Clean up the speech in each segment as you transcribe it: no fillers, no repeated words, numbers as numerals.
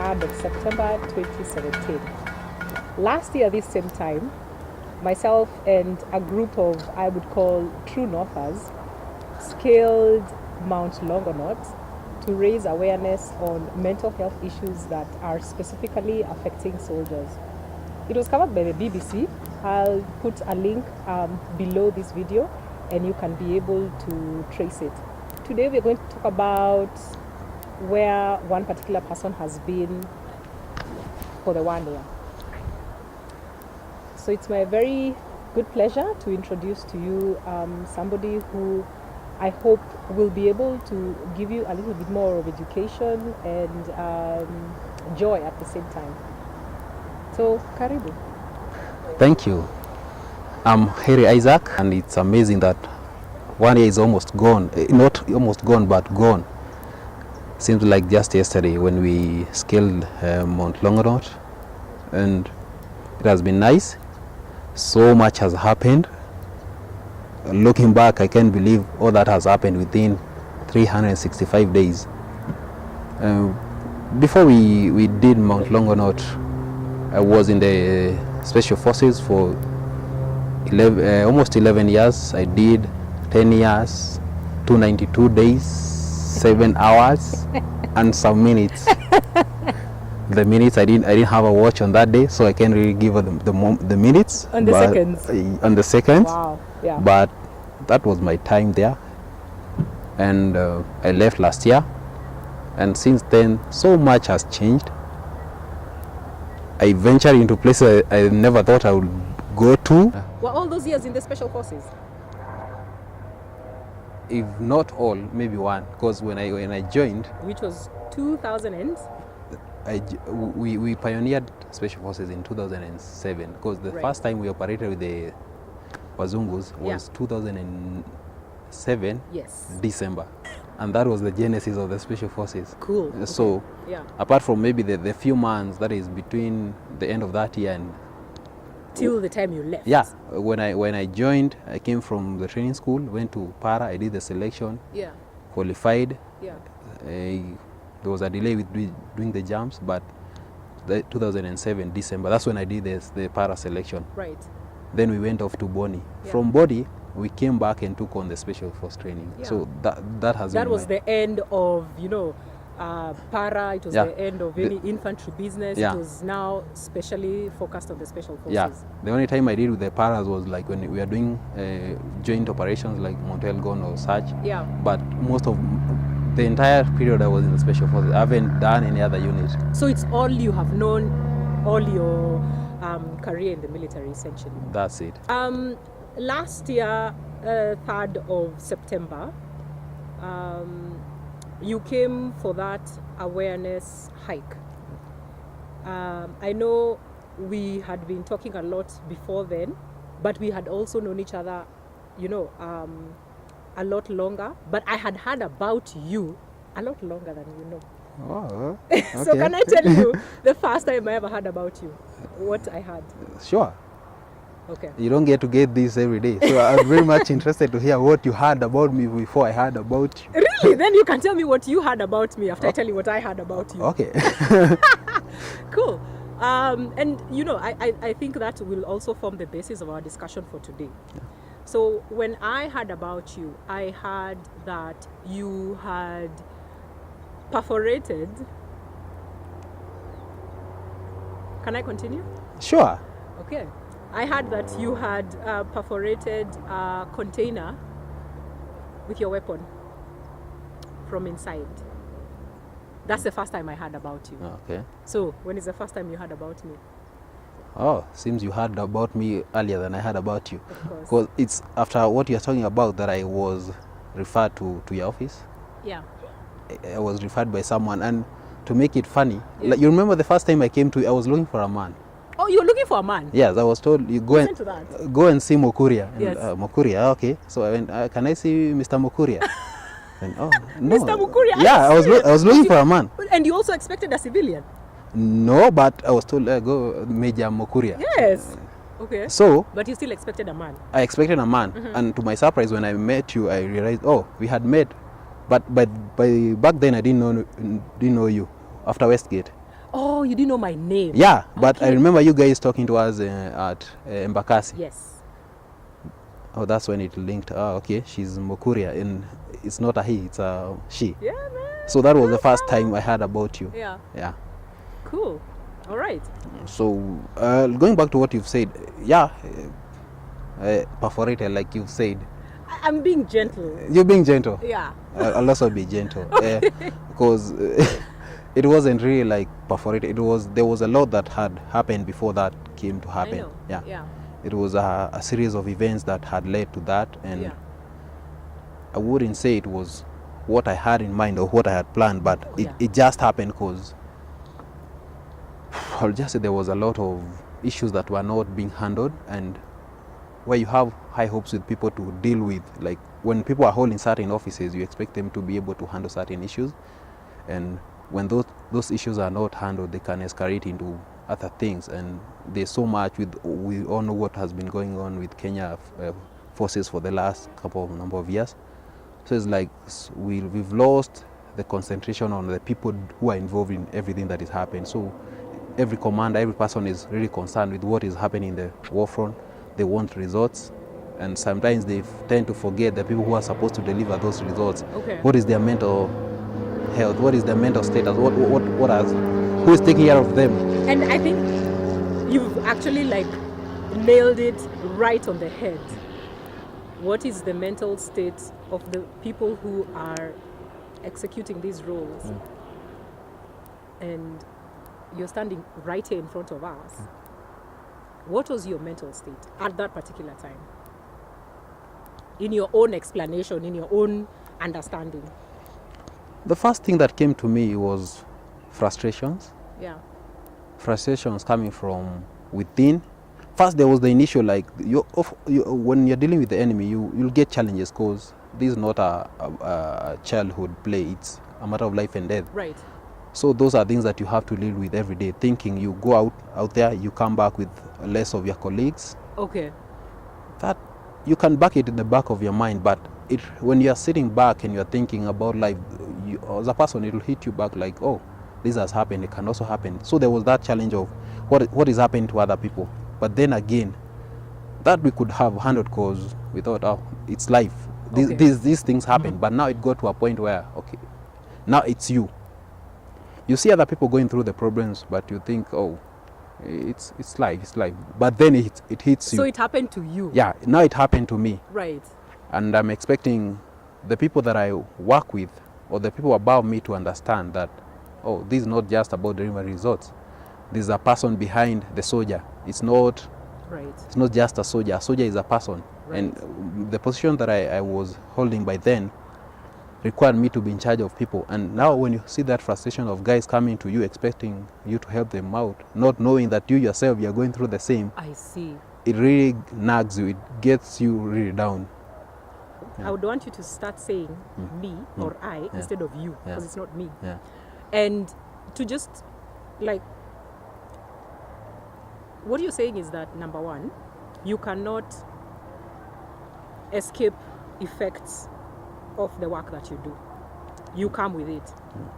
3rd of September 2017. Last year, this same time, myself and a group of, I would call, true Northers, scaled Mount Longonot to raise awareness on mental health issues that are specifically affecting soldiers. It was covered by the BBC. I'll put a link below this video and you can be able to trace it. Today we're going to talk about where one particular person has been for the 1 year. So it's my very good pleasure to introduce to you somebody who I hope will be able to give you a little bit more of education and joy at the same time. So, Karibu. Thank you. I'm Kheri Isaac, and it's amazing that 1 year is almost gone. Not almost gone, but gone. Seems like just yesterday when we scaled Mount Longonot, and it has been nice. So much has happened. Looking back, I can't believe all that has happened within 365 days. Before we did Mount Longonot, I was in the Special Forces for almost 11 years. I did 10 years, 292 days, 7 hours, and some minutes. The minutes I didn't have a watch on that day, so I can't really give the minutes. On the seconds. On the seconds. Wow. Yeah. But that was my time there, and I left last year, and since then so much has changed. I ventured into places I never thought I would go to. Were all those years in the Special Forces? If not all, maybe one, because when I joined, Which was 2000 and? we pioneered Special Forces in 2007, because the first time we operated with the Wazungus was 2007, December, and that was the genesis of the Special Forces. Cool. So apart from maybe the few months that is between the end of that year and till the time you left. Yeah, when I joined, I came from the training school, went to Para, I did the selection, qualified. There was a delay with doing the jumps, but 2007 December, that's when I did the Para selection. Right. Then we went off to Boni. From Boni, we came back and took on the Special Force training. So that has been. That was the end of, Para, it was the end of any infantry business. It was now specially focused on the Special Forces. Yeah, the only time I did with the Paras was like when we were doing joint operations like Mount Elgon or such. Yeah. But most of the entire period I was in the Special Forces. I haven't done any other unit. So it's all you have known, all your career in the military, essentially. That's it. Last year, 3rd of September, you came for that awareness hike. I know we had been talking a lot before then, but we had also known each other, a lot longer. But I had heard about you a lot longer than you know. Oh, okay. So can I tell you the first time I ever heard about you? What I had? Sure. Okay. You don't get to get this every day. So I'm very much interested to hear what you heard about me before I heard about you. Really? Then you can tell me what you heard about me after I tell you what I heard about you. Okay. Cool. And I think that will also form the basis of our discussion for today. Yeah. So when I heard about you, I heard that you had perforated. Can I continue? Sure. Okay. I heard that you had perforated a container with your weapon from inside. That's the first time I heard about you. Okay. So, when is the first time you heard about me? Oh, seems you heard about me earlier than I heard about you. Of course. Because it's after what you're talking about that I was referred to your office. Yeah. I was referred by someone, and to make it funny, like, you remember the first time I came to you, I was looking for a man. Oh, you were looking for a man? Yes, I was told you go and see Mokuria. Yes. Mokuria, okay. So I went, can I see Mr. Mokuria? And, oh, no. Mr. Mokuria? Yeah, I was looking for a man. And you also expected a civilian? No, but I was told, go Major Mokuria. Yes. Okay. So. But you still expected a man? I expected a man. And to my surprise, when I met you, I realized, oh, we had met. But by back then, I didn't know you after Westgate. Oh, you didn't know my name. Yeah, but I Okay. remember you guys talking to us at Embakasi. Yes. Oh, that's when it linked. Oh, okay, she's Mokuria, and it's not a he, it's a she. Yeah, man. So that was the first time I heard about you. Yeah. Yeah. Cool. All right. So going back to what you've said, yeah, perforated, like you've said. I'm being gentle. You're being gentle. Yeah. I'll also be gentle, because it wasn't really like perforated. There was a lot that had happened before that came to happen. I know. Yeah. Yeah. It was a series of events that had led to that, and Yeah. I wouldn't say it was what I had in mind or what I had planned, but Yeah. it just happened because I'll just say there was a lot of issues that were not being handled, and where you have high hopes with people to deal with, like when people are holding certain offices, you expect them to be able to handle certain issues, and when those issues are not handled, they can escalate into other things. And there's so much we all know what has been going on with Kenya forces for the last number of years. So it's like we've lost the concentration on the people who are involved in everything that is happening. So every commander, every person is really concerned with what is happening in the war front. They want results, and sometimes they tend to forget the people who are supposed to deliver those results. Okay. What is their mental health? What is their mental status? Who is taking care of them? And I think you've actually like nailed it right on the head. What is the mental state of the people who are executing these roles? And you're standing right here in front of us. What was your mental state at that particular time? In your own explanation, in your own understanding? The first thing that came to me was frustrations. Yeah. Frustrations coming from within. First, there was the initial, like, when you're dealing with the enemy, you'll get challenges, because this is not a childhood play. It's a matter of life and death. Right. So those are things that you have to deal with every day, thinking you go out there, you come back with less of your colleagues. Okay. That you can back it in the back of your mind, but when you're sitting back and you're thinking about life, as a person, it will hit you back like, oh, this has happened, it can also happen. So there was that challenge of what is happening to other people. But then again, that we could have handled, because we thought, oh, it's life. These things happen. But now it got to a point where, okay, now it's you. You see other people going through the problems, but you think, oh, it's life. But then it hits you. So it happened to you? Yeah, now it happened to me. Right. And I'm expecting the people that I work with, or the people above me, to understand that, oh, this is not just about delivering results. There's a person behind the soldier. It's not just a soldier. A soldier is a person. Right. And the position that I was holding by then required me to be in charge of people. And now when you see that frustration of guys coming to you expecting you to help them out, not knowing that you yourself, you're going through the same. I see. It really nags you. It gets you really down. I would want you to start saying me or I instead of you, because it's not me. Yeah. And to just like, what you're saying is that, number one, you cannot escape effects of the work that you do. You come with it.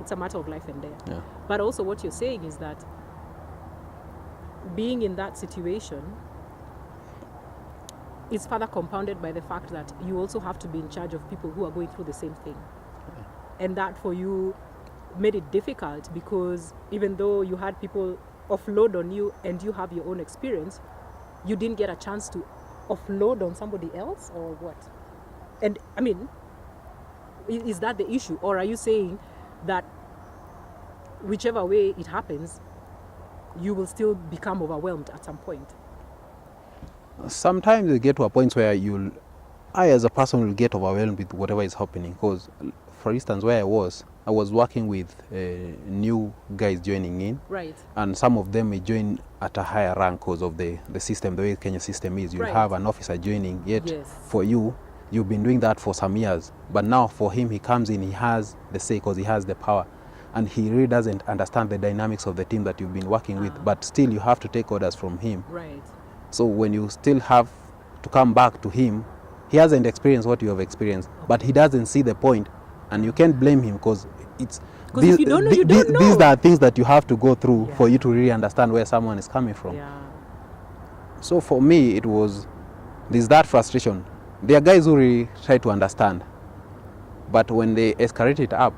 It's a matter of life and death. Yeah. But also what you're saying is that being in that situation is further compounded by the fact that you also have to be in charge of people who are going through the same thing. And that for you made it difficult, because even though you had people offload on you and you have your own experience, you didn't get a chance to offload on somebody else, or what? And I mean, is that the issue? Or are you saying that whichever way it happens, you will still become overwhelmed at some point? Sometimes you get to a point where I as a person will get overwhelmed with whatever is happening. Because, for instance, where I was working with new guys joining in. Right. And some of them may join at a higher rank because of the system, the way Kenya system is. You have an officer joining, yet for you've been doing that for some years. But now for him, he comes in, he has the say because he has the power. And he really doesn't understand the dynamics of the team that you've been working with. But still, you have to take orders from him. Right. So when you still have to come back to him, he hasn't experienced what you have experienced, but he doesn't see the point, and you can't blame him, because Because if you don't know, you don't know. These are things that you have to go through Yeah. for you to really understand where someone is coming from. Yeah. So for me, there's that frustration. There are guys who really try to understand, but when they escalate it up,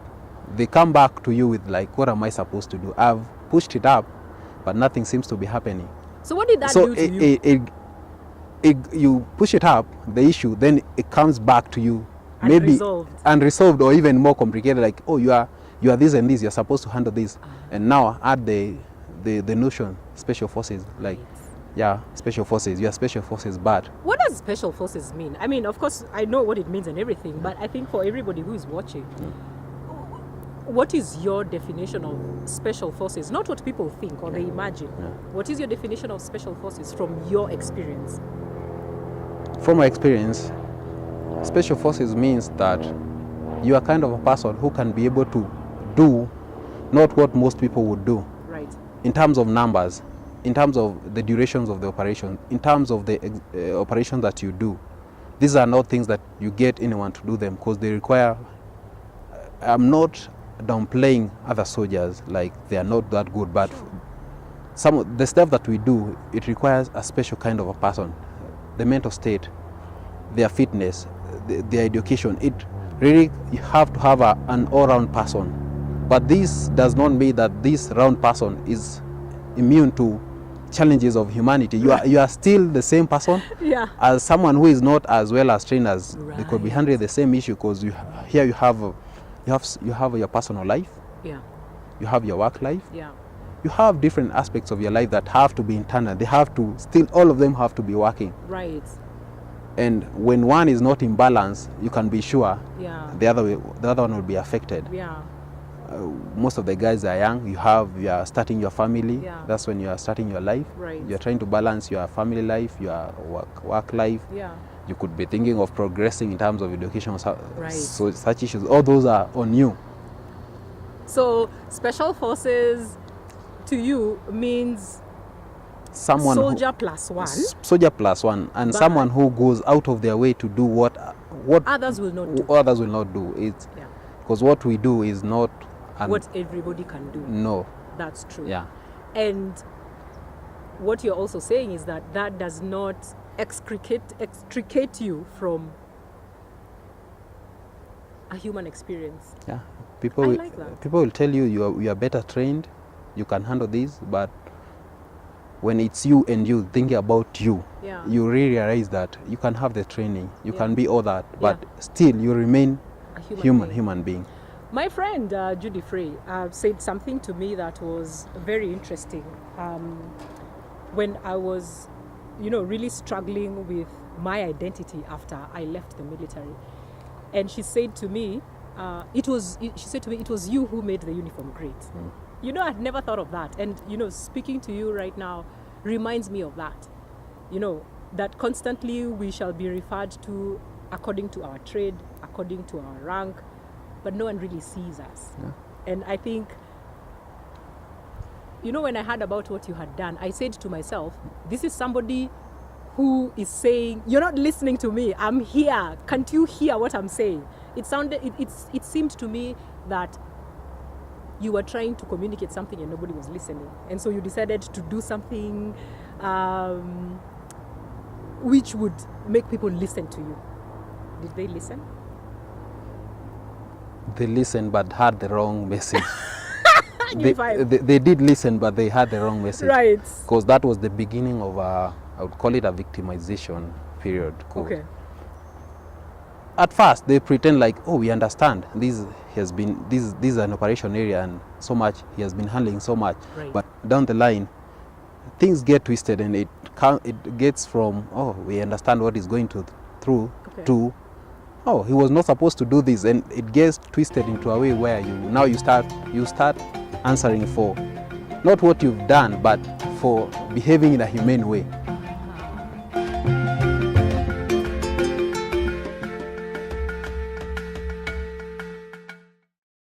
they come back to you with like, what am I supposed to do? I've pushed it up, but nothing seems to be happening. So what did that do to you? You push it up, the issue, then it comes back to you, Unresolved. maybe unresolved or even more complicated. Like, oh, you are this and this. You're supposed to handle this, and now add the notion special forces. Like, yeah, special forces. You are special forces, but what does special forces mean? I mean, of course, I know what it means and everything, but I think for everybody who is watching, what is your definition of special forces? Not what people think or they imagine. Yeah. What is your definition of special forces from your experience? From my experience, special forces means that you are kind of a person who can be able to do not what most people would do. Right. In terms of numbers, in terms of the durations of the operation, in terms of the operation that you do. These are not things that you get anyone to do them because they require, I'm not downplaying other soldiers, like they are not that good, but some of the stuff that we do, it requires a special kind of a person. The mental state, their fitness, their education, it really, you have to have an all-round person. But this does not mean that this round person is immune to challenges of humanity. You are still the same person as someone who is not as well as trained as they could be handling the same issue, because you have your personal life, you have your work life, you have different aspects of your life that have to be internal. They have to still, all of them have to be working. Right. And when one is not in balance, you can be sure the other one will be affected. Most of the guys are young. You are starting your family. That's when you are starting your life. Right. You are trying to balance your family life, your work life. You could be thinking of progressing in terms of education. So such issues, all those are on you. So special forces to you means someone soldier plus one. Soldier plus one, and but someone who goes out of their way to do what others will not do. Others will not do. It's because what we do is not what everybody can do. No, that's true. Yeah. And what you're also saying is that does not extricate you from a human experience. Yeah. People will tell you you are better trained, you can handle this, but when it's you and you thinking about you, you realize that you can have the training, you can be all that, but still you remain a human being. My friend Judy Frey said something to me that was very interesting. When I was, really struggling with my identity after I left the military, and she said to me, it was you who made the uniform great. I'd never thought of that. And, speaking to you right now reminds me of that. That constantly we shall be referred to according to our trade, according to our rank, but no one really sees us. And I think, when I heard about what you had done, I said to myself, this is somebody who is saying, you're not listening to me, I'm here. Can't you hear what I'm saying? It seemed to me that you were trying to communicate something and nobody was listening. And so you decided to do something which would make people listen to you. Did they listen? They listened but had the wrong message. They did listen, but they had the wrong message. Right. Because that was the beginning of I would call it a victimization period. Okay. At first, they pretend like, oh, we understand. This is an operation area and so much, he has been handling so much. Right. But down the line, things get twisted and it gets from, oh, we understand what he's going through, to, oh, he was not supposed to do this, and it gets twisted into a way where you start answering for not what you've done, but for behaving in a humane way.